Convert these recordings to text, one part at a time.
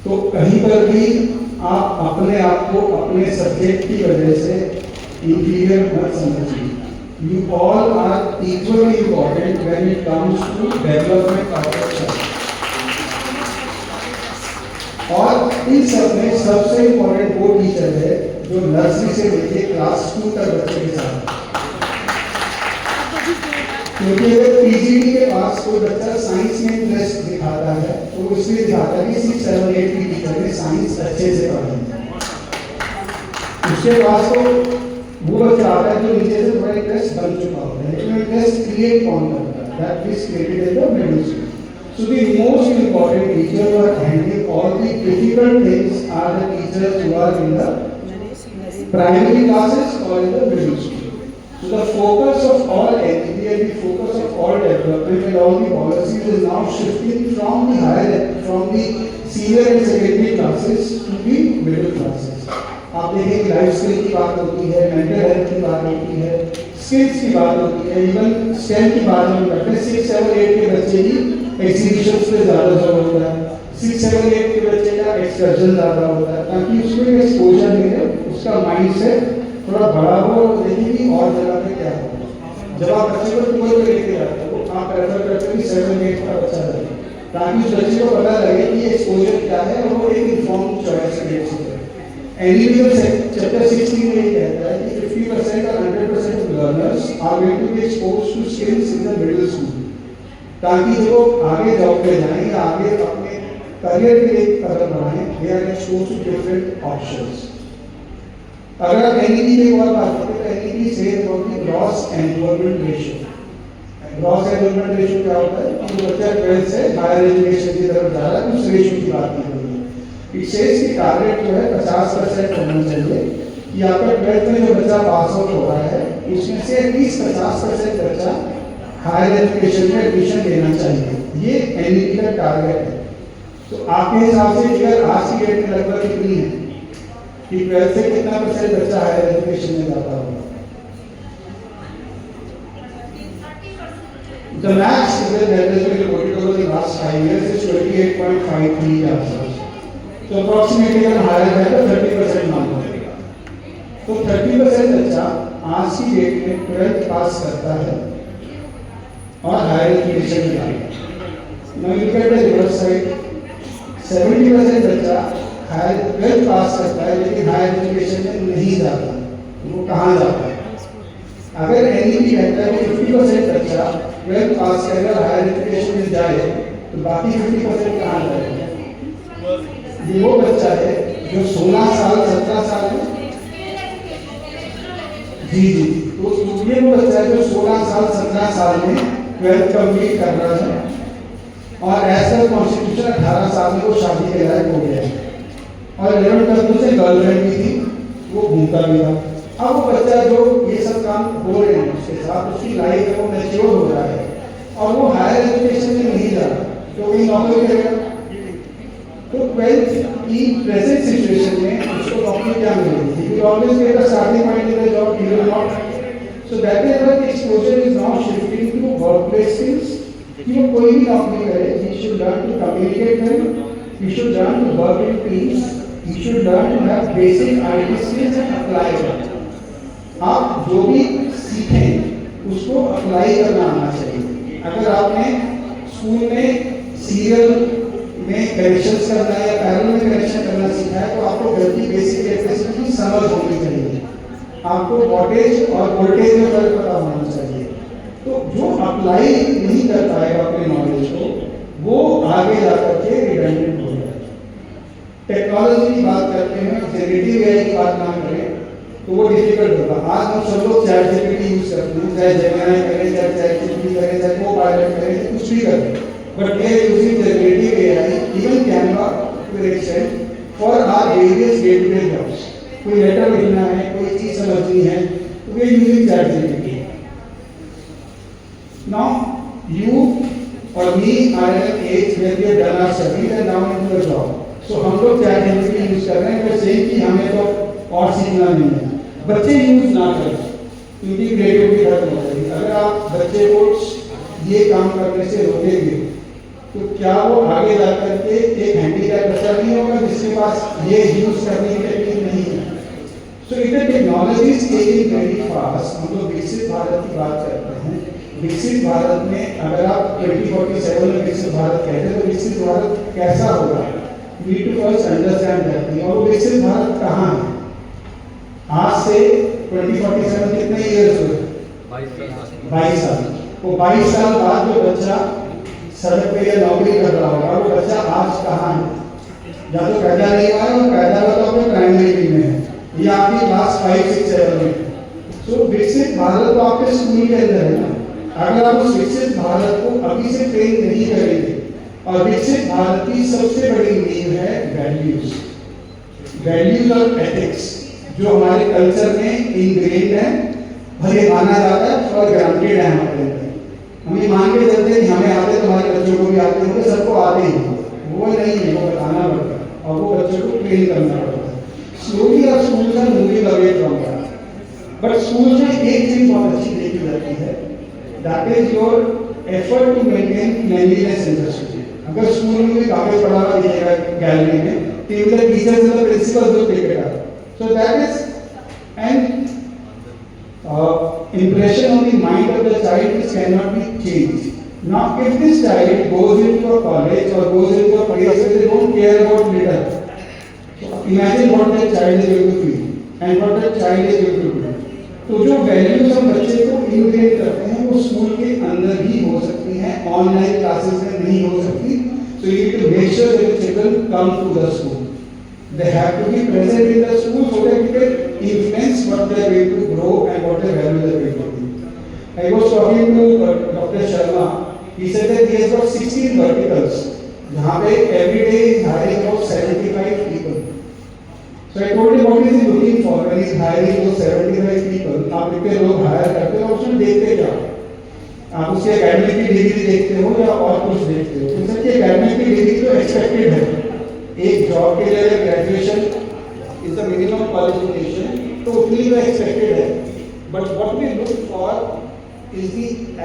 तो कहीं पर भी आप अपने आप को अपने सब्जेक्ट की वजह से इंफीरियर मत समझिए। You all are equally important when it comes to development of the child. और इन सब में सबसे इम्पोर्टेंट वो टीचर है जो नर्सरी से लेकर क्लास 2 तक बच्चे के साथ, क्योंकि अगर पीजीडी के पास कोई बच्चा साइंस में इंटरेस्ट दिखाता है तो वो इसलिए दिखाता है कि 6, 7, 8 की टीचर ने साइंस अच्छे से पढ़ी है। उसके पास तो वो बच्चा आता है जो नीचे से थोड़ा इंटरेस्ट बन चुका होता है, लेकिन इंटरेस्ट क्रिएट कौन करता है? That is created in the middle school. So the most important teacher who are handling all the difficult things are the teachers who are in the primary classes or in the middle school. So the focus of all NEP and the focus of all development and all the policies is now shifting from the senior and secondary classes to the middle classes. आप देखें life skill की बात होती है, mental health की बात होती है, स्किल्स की बात होती है, इवन स्टेम की बात हम करते हैं। 6, 7, 8 के बच्चे ही एग्जीबिशंस पे ज़्यादा जोर होता है, 6, 7, 8 के बच्चे का एक्सकर्जन ज़्यादा होता है, ताकि उसको एक्सपोजर मिले, उसका माइंड सेट थोड़ा बड़ा हो, देखिए और जगह पे क्या हो। जब आप बच्चे को टूर पे लेके जाते हो, आप प्रेफर करते हो कि 7, 8 का बच्चा रहे, ताकि उस बच्चे को पता लगे कि एक्सपोजर क्या है और वो एक इन्फॉर्म चॉइस क्रिएट करे। एनईपी चैप्टर 16 में ये कहता है कि 50% और 100% of learners are going to be exposed to skills in the middle school, ताकि जो आगे जॉब पे जाएं या आगे अपने करियर के लिए कदम बढ़ाएं, they are exposed to different options. अगर आप एनईपी की और बात करें तो एनईपी से gross enrolment ratio. Gross enrolment ratio क्या होता है? कि बच्चा 12th से हायर एजुकेशन की तरफ जा रहा है, उस रेशियो की बात की गई है। विशेष की टारगेट जो है 50% होना चाहिए कि आपका 12th में जो बच्चा पास आउट हो रहा है उसमें से एटलीस्ट 50% बच्चा हायर एजुकेशन में एडमिशन लेना चाहिए। ये एनईपी का टारगेट है। तो आपके हिसाब से फिगर आज की डेट में लगभग कितनी है कि 12th से कितना % बच्चा हायर एजुकेशन में जाता होगा? The max that has been reported over the last 5 years is 28.53%. तो अप्रोक्सीमेटली अगर हायर है तो 30% मान लो। तो 30% बच्चा आज की डेट में 12th पास करता है और हायर एजुकेशन में जाता है। Now look at the reverse side, 70% बच्चा हायर 12th पास करता है लेकिन हायर एजुकेशन में नहीं जाता। वो कहाँ जाता है? अगर एनईपी कहता है कि 50% बच्चा 12th पास करेगा हायर एजुकेशन में जाए तो बाकी 50% कहाँ जाएगा? ये वो बच्चा है जो 16 साल 17 साल में जी तो ये वो बच्चा है जो 16 साल 17 साल में 12th कंप्लीट कर रहा है और एज पर कॉन्स्टिट्यूशन 18 साल में वो शादी के लायक हो गया है और 11 तक से गर्लफ्रेंड भी थी, वो घूमता भी था। अब वो बच्चा जो ये सब काम हो रहे हैं उसके साथ उसकी लाइफ है वो मैच्योर हो रहा है और वो हायर एजुकेशन में नहीं जा रहा तो वही नौकरी करेगा। तो 12th की प्रेजेंट सिचुएशन में उसको नौकरी क्या मिलेगी? He will always get a starting point in the job, he will not. So that is why the exposure is now shifting to workplace skills. कि वो कोई भी नौकरी करे, he should learn to communicate well, he should learn to work in teams, he should learn to have basic IT skills and apply them. आप जो भी सीखें उसको अप्लाई करना आना चाहिए। अगर आपने स्कूल में सीरियल में करेक्शंस करना है या पैरल में करेक्शन करना सीखा है तो आपको गलती बेसिक इलेक्ट्रिसिटी की समझ होनी चाहिए, आपको वोल्टेज और वोल्टेज में फर्क पता होना चाहिए। तो जो अप्लाई नहीं कर पाएगा अपने नॉलेज को वो आगे जाकर के रिडंडेंट हो जाएगा। टेक्नोलॉजी की बात करते हैं, जनरेटिव एआई की बात ना करें तो वो डिफिकल्ट होगा। आज हम सब लोग चैट जीपीटी यूज करते हैं, चाहे जेमिनी करें, चाहे चैट जीपीटी करें, चाहे कोपायलट करें, कुछ भी करें, but they are using generative AI, even Canva to an extent for our various day-to-day jobs. कोई लेटर लिखना है, कोई चीज समझनी है, तो we are using ChatGPT. Now you or me are at an age where we have done our studies and now into a job. So हम लोग ChatGPT यूज कर रहे हैं, but saying कि हमें तो और सीखना नहीं है। बच्चे यूज ना करें, क्योंकि क्रिएटिविटी खत्म हो जाएगी। अगर आप बच्चे को ये काम करने से रोकेंगे तो क्या वो आगे जा करके एक हैंडीकैप बच्चा नहीं होगा जिसके पास ये यूज करने की टेक्निक नहीं है। So it technology is changing very fast. हम लोग विकसित भारत की बात करते हैं। विकसित भारत में अगर आप 2047 में विकसित भारत कहते हैं तो विकसित भारत कैसा होगा, need to first understand that thing. और विकसित भारत कहाँ है? आज से 2047 कितने ईयर्स हुए? 22 साल। वो 22 साल बाद जो बच्चा सड़क पे या नौकरी कर रहा होगा वो बच्चा आज कहाँ है? या तो पैदा नहीं हुआ है, पैदा हुआ तो अपने प्राइमरी में है या आपकी क्लास 5, 6, 7 में। सो विकसित भारत तो आपके स्कूल के अंदर है ना। अगर आप उस विकसित भारत को अभी से ट्रेन नहीं करेंगे, और विकसित भारत की सबसे बड़ी नींव है वैल्यूज, वैल्यूज और एथिक्स जो हमारे कल्चर में इनग्रेन्ड है। भले माना जाता है और ग्रांटेड है हमारे अंदर। हम ये मान के चलते हैं हमें आते तो हमारे बच्चों को भी आते होंगे, सबको आते ही। वो नहीं है, वो बताना पड़ता है और वो बच्चों को ट्रेन करना पड़ता है। स्लोली और स्कूल का moving away from that. But school में एक चीज बहुत अच्छी देखी जाती है, that is your effort to maintain cleanliness in the school. अगर स्कूल में कोई कागज पड़ा हुआ दिखेगा गैलरी में, table teachers and principals will take it up. So that is an impression on the mind of the child which cannot be changed. Now, if this child goes into a college or goes into a place where they don't care about litter, so imagine what that child is going to feel and what that child is going to do. तो जो values हम बच्चे को इनग्रेट करते हैं वो school के अंदर ही हो सकती हैं, ऑनलाइन क्लासेस में नहीं हो सकती। So you need to make sure that the children come to the school. They have to be present in the school so that you can influence what they are going to grow and what their values are going to be. I was talking to Dr. Sharma. He said that he has got 16 verticals. जहाँ पे every day is hiring about 75 people. So I told him what is he looking for when he is hiring those 75 people. आप इतने लोग hire करते हो, उसमें देखते क्या? आप उसके academic की डिग्री देखते हो या और कुछ देखते हो? तो सर ये academic की डिग्री तो expected है। एक जॉब के लिए graduation is the minimum qualification, तो उतनी तो एक्सपेक्टेड है। But what we look for is the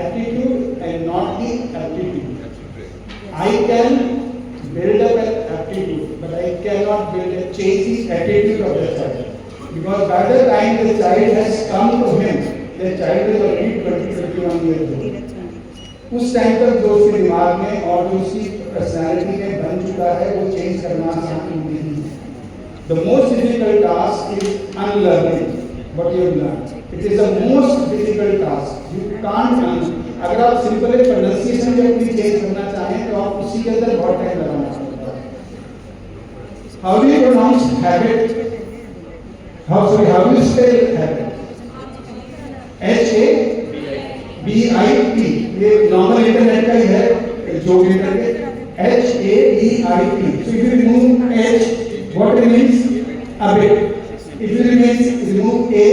attitude and not the aptitude. I can build up an aptitude but I can not build change the attitude of the child, because by the time the child has come to him, the child is already 20-21 years old. उस time तक जो उसके दिमाग में और जो उसकी personality में बन चुका है वो चेंज करना आसान नहीं है। The most difficult task is unlearning what you have learn. It is the most difficult task, you can't learn. अगर आप सिंपल एक प्रोनाउंसिएशन भी अपनी चेंज करना चाहें तो आप उसी के अंदर बहुत टाइम लगाना पड़ता है। How do you pronounce habit? How do you spell habit? HABIT। ये नॉर्मल इंटरनेट का ही है, जो internet HABIT। So if you remove H, what remains? A bit. If you remove A,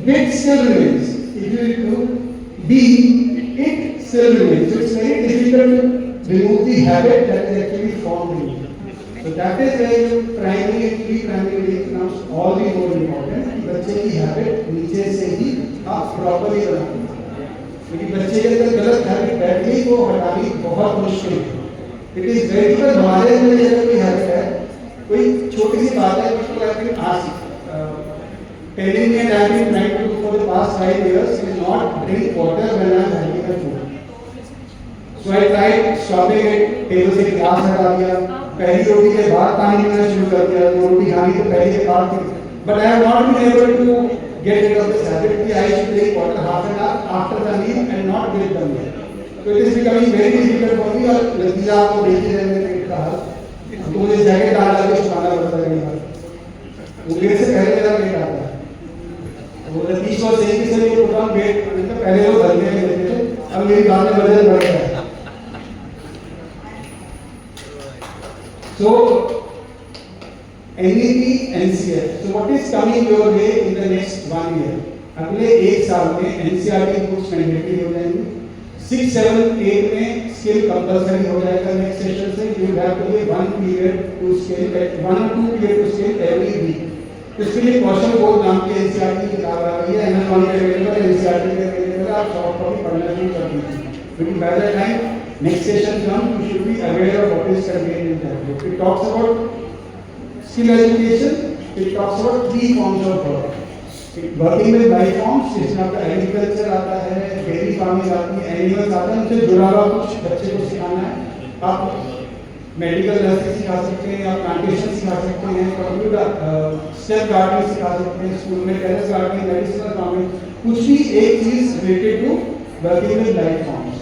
bit still remains. If you remove B, it still remains. So it's very difficult to remove the habit that is actually formed in you. So that is where primary and pre-primary becomes all the more important. बच्चे की habit नीचे से ही आप properly बनाते हैं, क्योंकि बच्चे के अंदर गलत हैबिट बैठ गई वो हटानी बहुत मुश्किल है। It is very difficult. हमारे अंदर अगर कोई हैबिट है, कोई छोटी सी बात है, उसको I can ask telling me that I am trying to do for the past 5 years is not drink water when I am having a food. So I tried stopping it, table से गिलास हटा दिया, पहली रोटी के बाद पानी पीना शुरू कर दिया, रोटी खानी तो पहले के बाद थी। But I have not been able to get rid of this habit that I should drink water half an hour after the meal and not drink the meal. So it is becoming very difficult for me। और नतीजा आपको देख ही रहे हैं पेट का हाल, तो मुझे jacket डाल के छुपाना पड़ता है मेरा। वो मेरे से पहले मेरा पेट आता है। वो नतीजा और सही से ये प्रोग्राम पेट पहले वो धरने में देते थे, अब मेरी बात में वजन बढ़ गया है। So NEP NCF. So what is coming your way in the next 1 year? अगले 1 साल में NCERT बुक्स मैंडेटरी हो जाएंगी। 6, 7, 8 में स्किल कंपलसरी हो जाएगा। नेक्स्ट सेशन से you have to give 1 period to skill, 1 or 2 period to skill every week. इसके लिए कौशल बोध नाम की NCERT की किताब आ रही है, Amazon पे अवेलेबल है, NCERT पे अवेलेबल है, आप सॉफ्ट कॉपी पढ़ना शुरू कर दीजिए। Because by the time next session comes, you should be aware of what is contained in that book. It talks about skill education. It talks about 3 forms of work. Working में life forms जिसमें आपका agriculture आता है, dairy farming आती है, animals आता है, उनसे जुड़ा हुआ कुछ बच्चे को सिखाना है। आप मेडिकल नर्सिंग सिखा सकते हैं, आप प्लांटेशन सिखा सकते हैं, कंप्यूटर स्टेप गार्डनिंग सिखा सकते हैं, स्कूल में टेरेस गार्डनिंग, मेडिसिनल फार्मिंग, कुछ भी एक चीज related to working with life forms.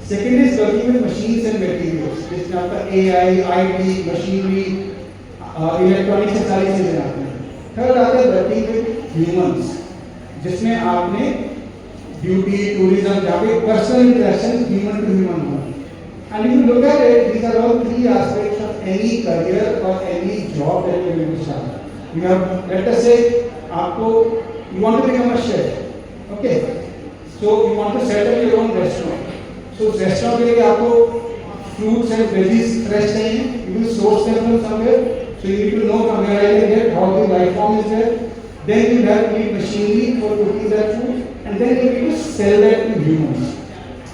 Second is working with machines and materials, जिसमें आपका एआई, आईटी, मशीनरी, इलेक्ट्रॉनिक्स से सारी चीजें आती हैं। थर्ड आता है वर्किंग विद ह्यूमंस, जिसमें आपने ब्यूटी, टूरिज्म, जहाँ पे personal interaction human to human हो। And if you look at it, these are all 3 aspects of any career और any job that you will start. You have, let us say आपको you want to become a chef, okay, so you want to set up your own restaurant. So restaurant के लिए आपको fruits and veggies fresh चाहिए, you will source them from somewhere, so you need to know from where I can get, how the life form is there. Then you have need machinery for cooking that food, and then you need to sell that to humans.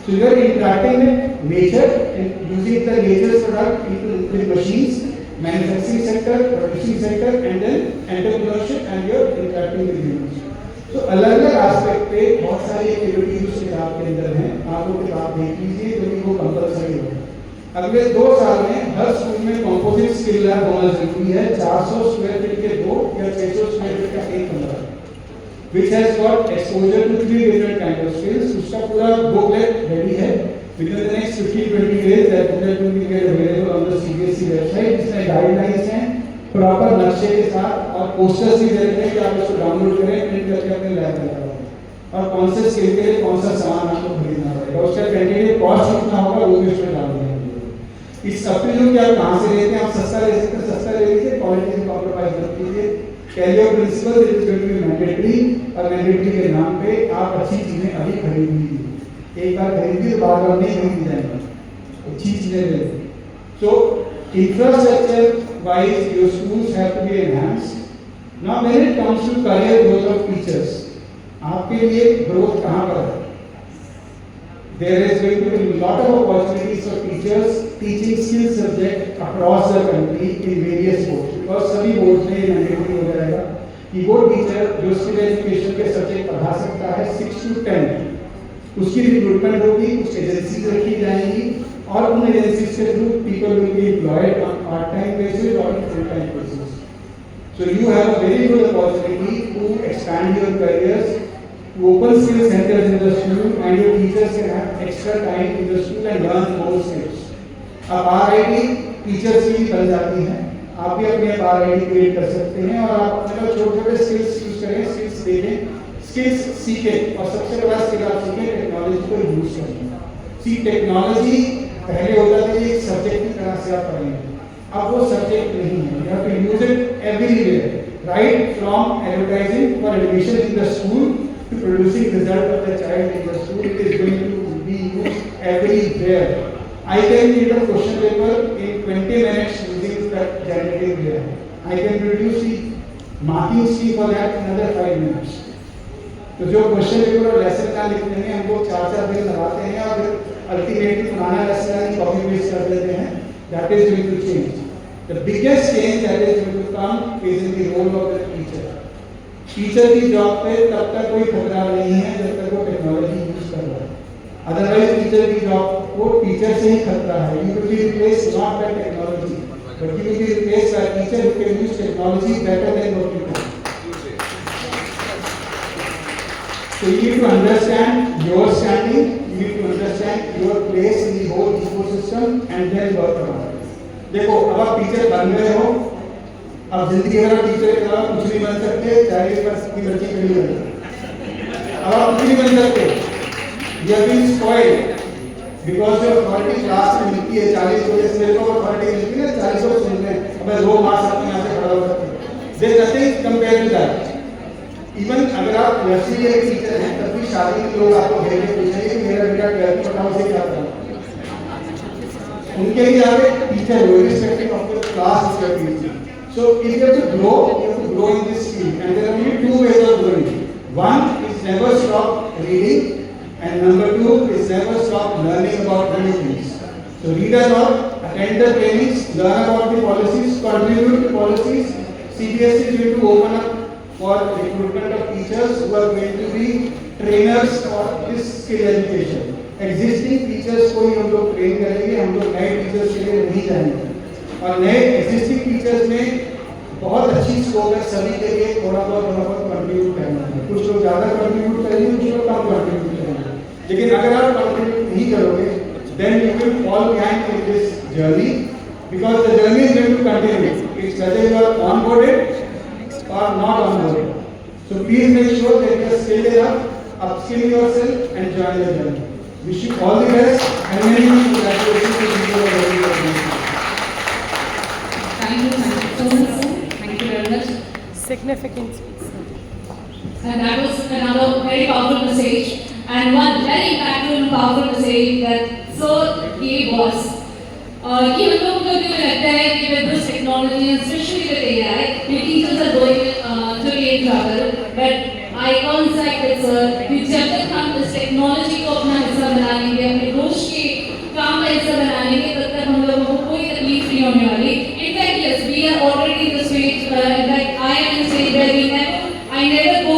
So you are interacting with nature and using the nature's product into with machines, manufacturing sector, producing sector, and then entrepreneurship, and you are interacting with humans. So अलग-अलग aspect पे बहुत सारी activities उस किताब के अंदर हैं। आप वो किताब देख लीजिए, क्योंकि वो कंपल्सरी है। अगले 2 साल में हर स्कूल में कंपोजिट स्किल लैब होना जरूरी है। 400 स्क्वायर फीट के 2 या 600 स्क्वायर फीट का 1 कमरा, which has got exposure to 3 different kind of skills. उसका पूरा बुकलेट रेडी है। Within the next 15-20 days that booklet will be made available on the CBSE website, जिसमें गाइडलाइंस हैं प्रॉपर नक्शे के साथ, और पोस्टर्स भी दे रखे हैं कि आप उसको डाउनलोड करें, प्रिंट करके अपने लैब में लगाओ, और कौन से स्किल के लिए कौन सा सामान आपको खरीदना पड़ेगा, उसका टेंटेटिव कॉस्ट कितना होगा वो भी उसमें डाल देंगे। इस अप टू यू कि आप कहाँ से लेते हैं, आप सस्ता ले सकते हैं, सस्ता ले लीजिए, क्वालिटी से कॉम्प्रोमाइज मत कीजिए। Carry off principle it is going to be mandatory, और मैंडेटरी के नाम पे आप अच्छी चीजें अभी खरीद लीजिए। एक बार खरीदिए तो बार-बार नहीं खरीदी जाएंगी, अच्छी चीजें ले लीजिए। So infrastructure wise your schools have to be enhanced. Now when it comes to career growth of teachers, आपके लिए ग्रोथ कहाँ पर है? There is going to be a lot of opportunities for teachers teaching skill subject across the country in various boards, because सभी boards में mandatory हो जाएगा कि वो टीचर जो स्किल एजुकेशन के सब्जेक्ट पढ़ा सकता है 6 to 10, उसकी रिक्रूटमेंट होगी, कुछ एजेंसीज रखी जाएंगी, और उन एजेंसीज के through people will be employed on part time basis और full time basis. So you have a very good opportunity to expand your careers, to open skill centers in the school, and your teachers can have extra time in the school and learn more skills. अब RIT teachers की बन जाती हैं, आप भी अपने RIT create कर सकते हैं, और आप मतलब छोटे-छोटे स्किल्स यूज करें, स्किल्स देखें, स्किल्स सीखें, और सबसे बड़ा स्किल आप सीखें टेक्नोलॉजी को यूज करना। सी टेक्नोलॉजी पहले होता था कि एक सब्जेक्ट की तरह से आप पढ़ेंगे, अब वो सब्जेक्ट नहीं है, you have to use it everywhere, right from advertising for admission in the school to producing result of the child in the school. It is going to be used everywhere. I can create a question paper in 20 minutes using that generative AI. I can produce the marking scheme for that in another 5 minutes. तो जो question paper और lesson का लिखते हैं, हमको 4-4 दिन लगाते हैं, और फिर अल्टीमेटली पुराना लेसन कॉपी पेस्ट कर देते हैं। That is going to change. The biggest change that is going to come is in the role of the teacher. Teacher की जॉब पे तब तक कोई खतरा नहीं है जब तक वो टेक्नोलॉजी यूज कर रहा है, अदरवाइज टीचर की जॉब को टीचर से ही खतरा है। You will be replaced not bye technology, but you will be replaced by teacher who can use technology better than what you can. So you need to understand your standing, you need to understand your place in the whole ecosystem, and then work around it. देखो, अब आप teacher बन गए हो, अब जिंदगी भर teacher के अलावा कुछ नहीं बन सकते, 40 वर्ष की बच्ची के लिए अब आप कुछ नहीं बन सकते। You have been spoiled because your authority class में मिलती है 40 बजे से मेरे को authority मिलती है 40 को सुनते हैं, अब मैं 2 मार्क्स अपने यहाँ से खड़ा हो सकते हैं। There is nothing compared to that. Even अगर आप नर्सरी के टीचर हैं, तब भी शादी के लोग आपको घेर के पूछेंगे कि मेरा बेटा 12th बताओ से क्या करा। उनके लिए आप एक टीचर हो, irrespective of the class is your teacher. So if you have to grow, you have to grow in this field, and there are only 2 ways of growing. One is never stop reading, And number two is never stop learning about new things. So read a lot, attend the trainings, learn about the policies, contribute to policies. CBSE is going to open up for recruitment of teachers who are going to be trainers for this skill education. Existing teachers को ही हम लोग train करेंगे, हम लोग नए teachers के लिए नहीं जाएंगे. और नए existing teachers में बहुत अच्छी स्कोप है सभी के लिए थोड़ा बहुत कंट्रीब्यूट करना है. कुछ लोग ज़्यादा कंट्रीब्यूट करेंगे, कुछ लोग कम कंट्रीब्यूट करेंगे. लेकिन अगर आप कंट्रीब्यूट नहीं करोगे, then you will fall behind in this journey because the journey is going to continue. It's whether you are onboarded or not onboarded. So please make sure that you are skilled enough, upskill yourself and join the journey. Wish you all the best and many congratulations to you all. Thank you so much, sir. Thank you very much. Significant speech. And that was another very powerful message, and one very impactful and powerful message that Sir gave was कि हम लोग को भी लगता है कि with this technology, especially with AI, the teachers are going to late rather. But I coincide with Sir कि जब तक हम इस technology को अपना हिस्सा बना लेंगे, अपने रोज के काम का हिस्सा बना लेंगे, तब तक हम लोगों को कोई तकलीफ नहीं होने वाली. In fact, yes, we are already in the stage. In fact, I am in the stage where I never go